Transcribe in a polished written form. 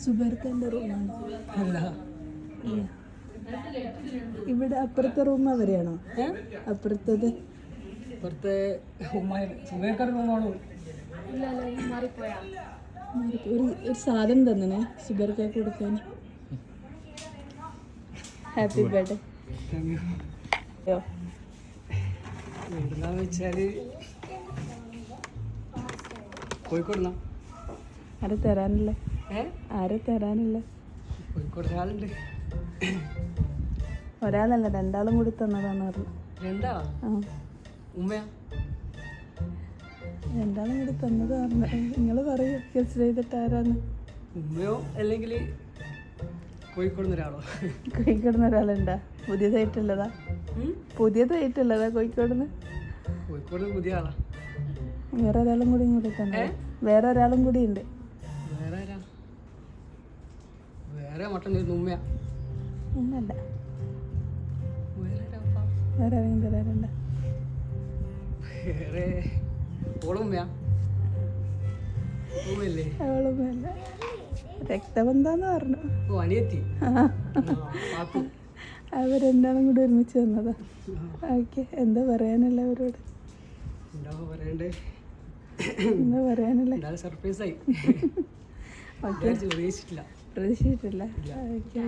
സുബേർഖാന്റെ റൂമാണ്. ഇവിടെ അപ്പുറത്തെ റൂം അവരെയാണോ? അപ്പുറത്തത് ഒരു സാധനം തന്നെ സുബേർഖ കൊടുക്കാൻ. Happy birthday. വെച്ചാല് കോഴിക്കോട് ആരെ തരാനില്ല? ആരെ തരാനില്ല? കോഴിക്കോട് ഒരാളുണ്ട്. ഒരാളല്ല, രണ്ടാളും കൂടി തന്നതാന്ന് പറഞ്ഞു. രണ്ടാളും കൂടി തന്നത് പറഞ്ഞു. നിങ്ങൾ പറയൂ ഗസ് ചെയ്തിട്ട് ആരാന്ന്? ഉമ്മയോ അല്ലെങ്കിൽ കോഴിക്കോട് ഒരാളോ? കോഴിക്കോട് ഒരാളുണ്ടാ? പുതിയതായിട്ടുള്ളതാ? പുതിയതായിട്ടുള്ളതാ കോഴിക്കോടിന്ന്? കോഴിക്കോട് പുതിയ ആളാ. വേറെ ഒരാളും കൂടി ഇങ്ങോട്ട് തന്നെ. വേറെ ഒരാളും കൂടി ഉണ്ട്. വേറെ മട്ടൻ ഉമ്മയാ? ഒന്നല്ല, വേറെ ആരെങ്കിലും തരാറുണ്ട? വേറെ ഓളുമ്മയാ? അവളുമ്മല്ല, രക്തബന്ധാന്ന് പറഞ്ഞു. അനിയത്തി. അവരെന്താളും കൂടി ഒരുമിച്ച് വന്നതാ. ഓക്കെ, എന്താ പറയാനല്ല അവരോട്? എന്താ പറയാനല്ല? സർപ്രൈസ് ആയി. പ്രതീക്ഷിച്ചിട്ടില്ല. ഓക്കെ.